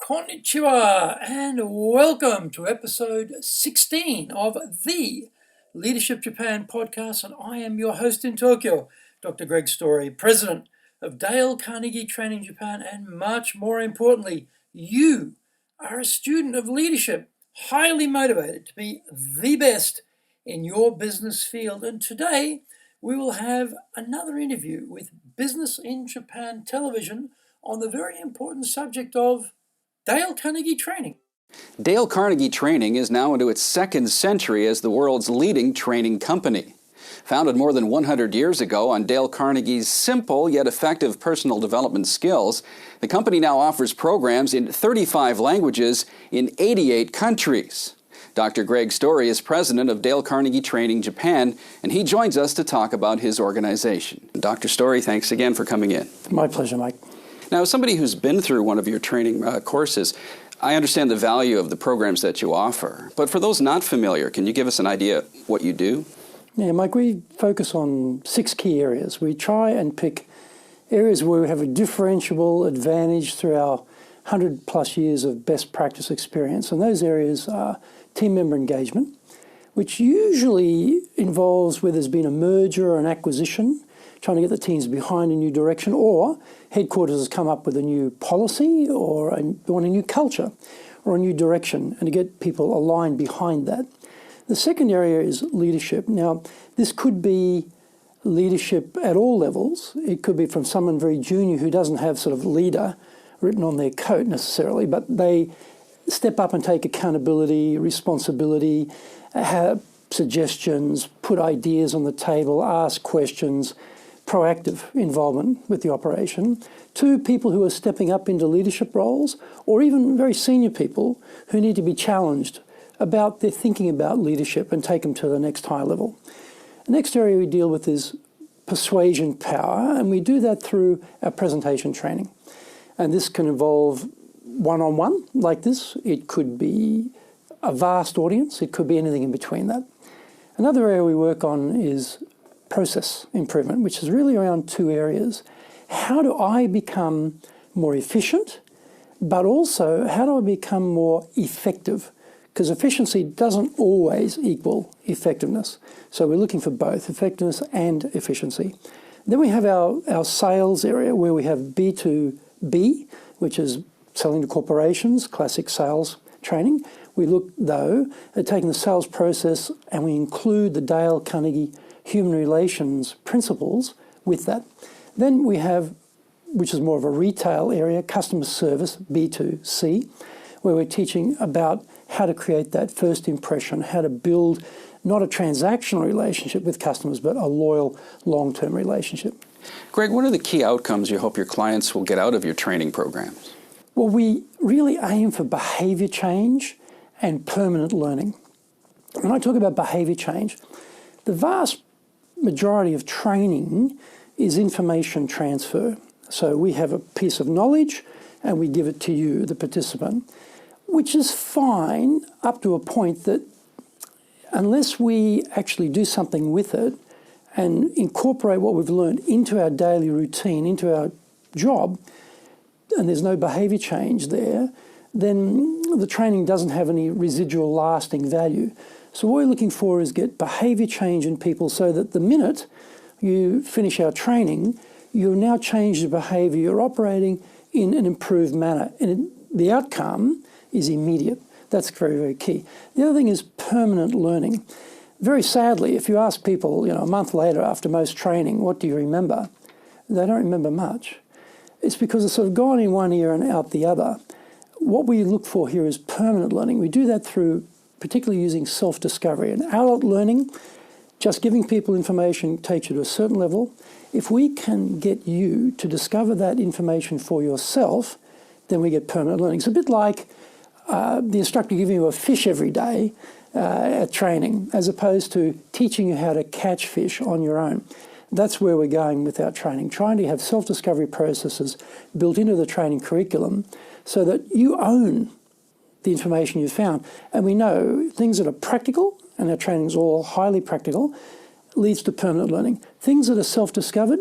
Konnichiwa and welcome to episode 16 of the Leadership Japan podcast. And I am your host in Tokyo, Dr. Greg Story, president of Dale Carnegie Training Japan. And much more importantly, you are a student of leadership, highly motivated to be the best in your business field. And today we will have another interview with Business in Japan Television on the very important subject of Dale Carnegie Training. Dale Carnegie Training is now into its second century as the world's leading training company. Founded more than 100 years ago on Dale Carnegie's simple yet effective personal development skills, the company now offers programs in 35 languages in 88 countries. Dr. Greg Story is president of Dale Carnegie Training Japan, and he joins us to talk about his organization. Dr. Story, thanks again for coming in. My pleasure, Mike. Now, as somebody who's been through one of your training courses, I understand the value of the programs that you offer. But for those not familiar, can you give us an idea what you do? Yeah, Mike, we focus on 6 key areas. We try and pick areas where we have a differentiable advantage through our 100-plus years of best practice experience. And those areas are team member engagement, which usually involves where there's been a merger or an acquisition, trying to get the teams behind a new direction, or headquarters has come up with a new policy or want a new culture or a new direction, and to get people aligned behind that. The second area is leadership. Now, this could be leadership at all levels. It could be from someone very junior who doesn't have sort of leader written on their coat necessarily, but they step up and take accountability, responsibility, have suggestions, put ideas on the table, ask questions, proactive involvement with the operation, to people who are stepping up into leadership roles, or even very senior people who need to be challenged about their thinking about leadership and take them to the next high level. The next area we deal with is persuasion power, and we do that through our presentation training. And this can involve one-on-one like this. It could be a vast audience. It could be anything in between that. Another area we work on is process improvement, which is really around 2 areas. How do I become more efficient, but also how do I become more effective? Because efficiency doesn't always equal effectiveness. So we're looking for both effectiveness and efficiency. Then we have our sales area where we have B2B, which is selling to corporations, classic sales training. We look, though, at taking the sales process and we include the Dale Carnegie human relations principles with that. Then we have, which is more of a retail area, customer service, B2C, where we're teaching about how to create that first impression, how to build not a transactional relationship with customers, but a loyal, long-term relationship. Greg, what are the key outcomes you hope your clients will get out of your training programs? Well, we really aim for behavior change and permanent learning. When I talk about behavior change, the vast majority of training is information transfer. So we have a piece of knowledge and we give it to you, the participant, which is fine up to a point that unless we actually do something with it and incorporate what we've learned into our daily routine, into our job, and there's no behavior change there, then the training doesn't have any residual lasting value. So what we're looking for is get behavior change in people so that the minute you finish our training, you've now changed your behavior, you're operating in an improved manner, and the outcome is immediate. That's very, very key. The other thing is permanent learning. Very sadly, if you ask people, a month later after most training, what do you remember? They don't remember much. It's because it's sort of gone in one ear and out the other. What we look for here is permanent learning. We do that through particularly using self-discovery. And adult learning, just giving people information takes you to a certain level. If we can get you to discover that information for yourself, then we get permanent learning. It's a bit like the instructor giving you a fish every day at training, as opposed to teaching you how to catch fish on your own. That's where we're going with our training, trying to have self-discovery processes built into the training curriculum so that you own the information you've found. And we know things that are practical, and our training is all highly practical, leads to permanent learning. Things that are self-discovered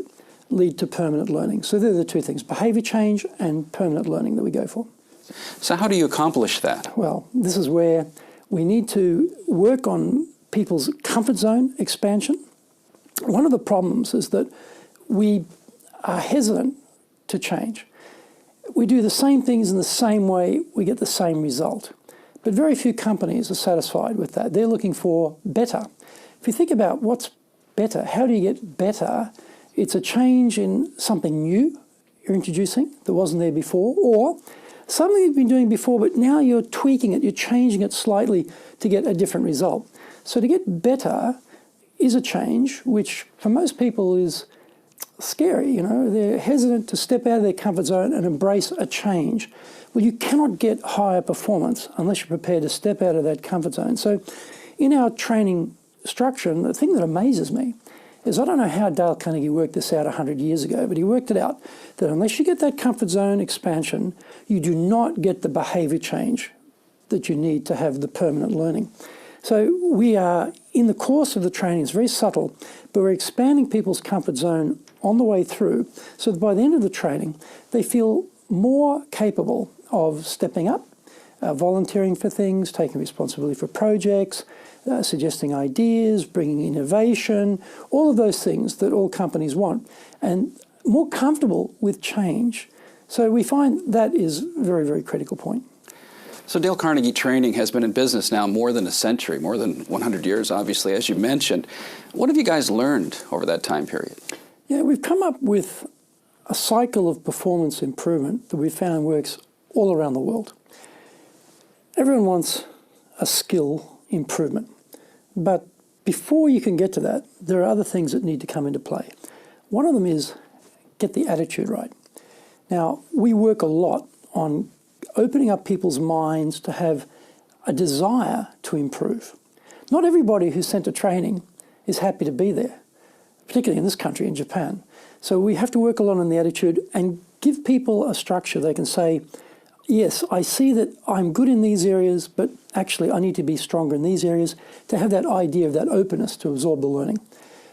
lead to permanent learning. So they're the 2 things, behavior change and permanent learning that we go for. So how do you accomplish that? Well, this is where we need to work on people's comfort zone expansion. One of the problems is that we are hesitant to change. We do the same things in the same way, we get the same result. But very few companies are satisfied with that. They're looking for better. If you think about what's better, how do you get better? It's a change in something new you're introducing that wasn't there before, or something you've been doing before, but now you're tweaking it, you're changing it slightly to get a different result. So to get better is a change, which for most people is scary. You know, they're hesitant to step out of their comfort zone and embrace a change. Well, you cannot get higher performance unless you're prepared to step out of that comfort zone. So in our training structure, and the thing that amazes me is I don't know how Dale Carnegie worked this out 100 years ago, but he worked it out that unless you get that comfort zone expansion, you do not get the behavior change that you need to have the permanent learning. So we are, in the course of the training, it's very subtle, but we're expanding people's comfort zone on the way through so that by the end of the training, they feel more capable of stepping up, volunteering for things, taking responsibility for projects, suggesting ideas, bringing innovation, all of those things that all companies want, and more comfortable with change. So we find that is a very, very critical point. So Dale Carnegie Training has been in business now more than a century, more than 100 years, obviously, as you mentioned. What have you guys learned over that time period? Yeah, we've come up with a cycle of performance improvement that we found works all around the world. Everyone wants a skill improvement, but before you can get to that, there are other things that need to come into play. One of them is get the attitude right. Now, we work a lot on opening up people's minds to have a desire to improve. Not everybody who's sent to training is happy to be there, particularly in this country, in Japan. So we have to work a lot on the attitude and give people a structure. They can say, yes, I see that I'm good in these areas, but actually I need to be stronger in these areas, to have that idea of that openness to absorb the learning.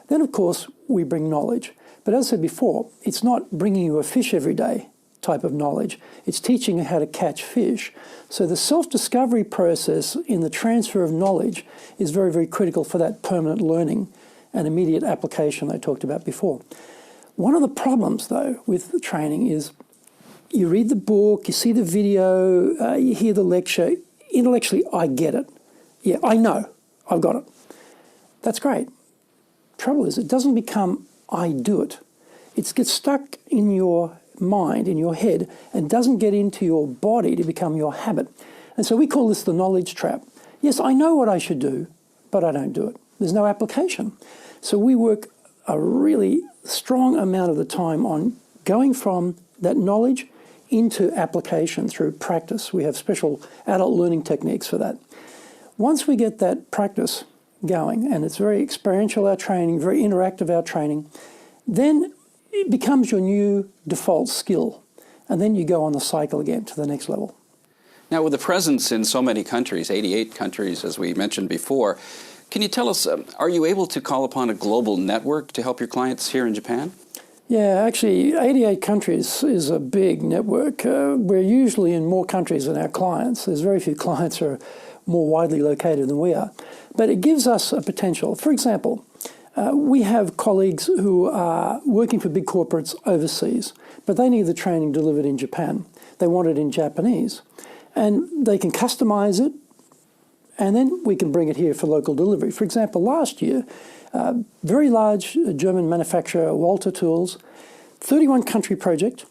Then, of course, we bring knowledge. But as I said before, it's not bringing you a fish every day type of knowledge. It's teaching you how to catch fish. So the self-discovery process in the transfer of knowledge is very, very critical for that permanent learning and immediate application I talked about before. One of the problems, though, with training is you read the book, you see the video, you hear the lecture. Intellectually, I get it. Yeah, I know. I've got it. That's great. Trouble is, it doesn't become I do it. It gets stuck in your mind, in your head, and doesn't get into your body to become your habit. And so we call this the knowledge trap. Yes, I know what I should do, but I don't do it. There's no application. So we work a really strong amount of the time on going from that knowledge into application through practice. We have special adult learning techniques for that. Once we get that practice going, and it's very experiential, our training, very interactive, our training, then it becomes your new default skill. And then you go on the cycle again to the next level. Now, with the presence in so many countries, 88 countries, as we mentioned before, can you tell us, are you able to call upon a global network to help your clients here in Japan? Yeah, actually, 88 countries is a big network. We're usually in more countries than our clients. There's very few clients who are more widely located than we are. But it gives us a potential. For example, we have colleagues who are working for big corporates overseas, but they need the training delivered in Japan. They want it in Japanese. And they can customize it, and then we can bring it here for local delivery. For example, last year, very large German manufacturer, Walter Tools, 31-country project.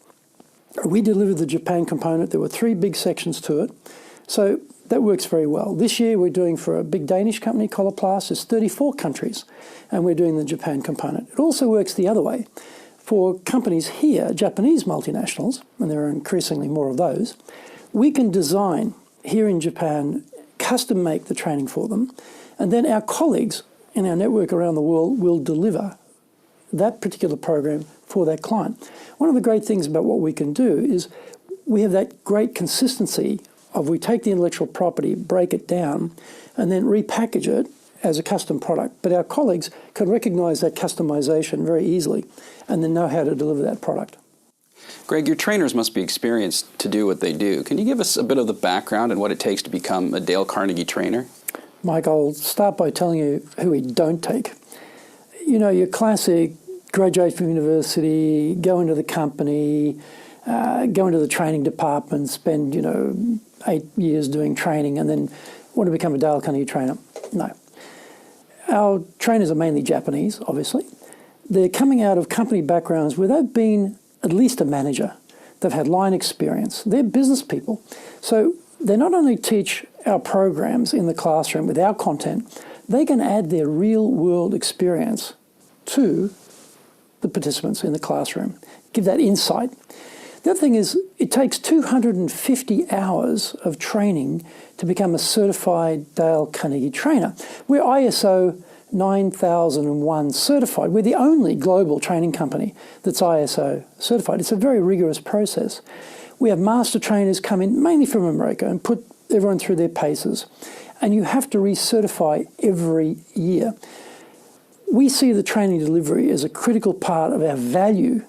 We delivered the Japan component. There were 3 big sections to it. So that works very well. This year we're doing for a big Danish company, Coloplast, it's 34 countries, and we're doing the Japan component. It also works the other way. For companies here, Japanese multinationals, and there are increasingly more of those, we can design here in Japan, custom make the training for them, and then our colleagues in our network around the world will deliver that particular program for that client. One of the great things about what we can do is we have that great consistency of we take the intellectual property, break it down, and then repackage it as a custom product. But our colleagues can recognize that customization very easily and then know how to deliver that product. Greg, your trainers must be experienced to do what they do. Can you give us a bit of the background and what it takes to become a Dale Carnegie trainer? Mike, I'll start by telling you who we don't take. You know, your classic graduate from university, go into the company, go into the training department, spend, 8 years doing training and then want to become a Dale Carnegie trainer. No. Our trainers are mainly Japanese, obviously. They're coming out of company backgrounds where they've been at least a manager. They've had line experience. They're business people. So they not only teach our programs in the classroom with our content, they can add their real-world experience to the participants in the classroom, give that insight. The other thing is it takes 250 hours of training to become a certified Dale Carnegie trainer. We're ISO 9001 certified. We're the only global training company that's ISO certified. It's a very rigorous process. We have master trainers come in mainly from America and put everyone through their paces. And you have to recertify every year. We see the training delivery as a critical part of our value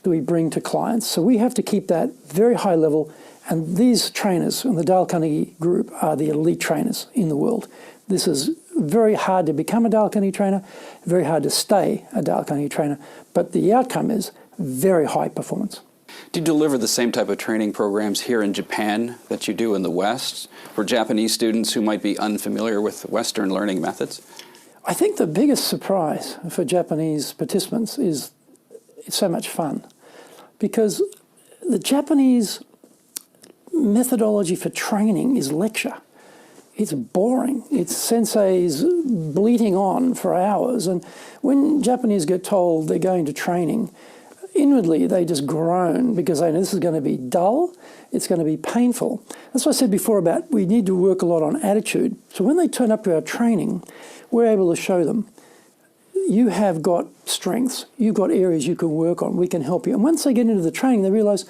that we bring to clients. So we have to keep that very high level. And these trainers in the Dale Carnegie group are the elite trainers in the world. This is very hard to become a Dale Carnegie trainer, very hard to stay a Dale Carnegie trainer, but the outcome is very high performance. Do you deliver the same type of training programs here in Japan that you do in the West for Japanese students who might be unfamiliar with Western learning methods? I think the biggest surprise for Japanese participants is it's so much fun because the Japanese methodology for training is lecture. It's boring. It's senseis bleating on for hours. And when Japanese get told they're going to training, inwardly they just groan because they know this is going to be dull, it's going to be painful. That's what I said before about we need to work a lot on attitude. So when they turn up to our training, we're able to show them, you have got strengths, you've got areas you can work on, we can help you. And once they get into the training, they realize,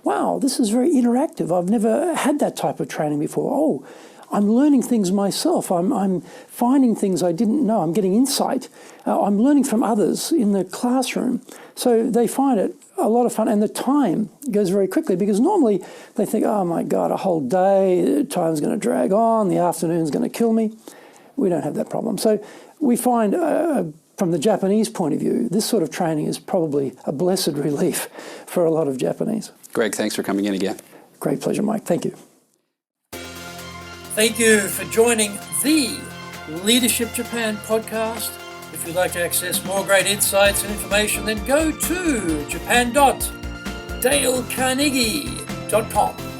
wow, this is very interactive. I've never had that type of training before. Oh, I'm learning things myself. I'm finding things I didn't know. I'm getting insight. I'm learning from others in the classroom. So they find it a lot of fun. And the time goes very quickly because normally they think, oh, my God, a whole day, time's going to drag on, the afternoon's going to kill me. We don't have that problem. So we find, from the Japanese point of view, this sort of training is probably a blessed relief for a lot of Japanese. Greg, thanks for coming in again. Great pleasure, Mike. Thank you. Thank you for joining the Leadership Japan podcast. If you'd like to access more great insights and information, then go to japan.dalecarnegie.com.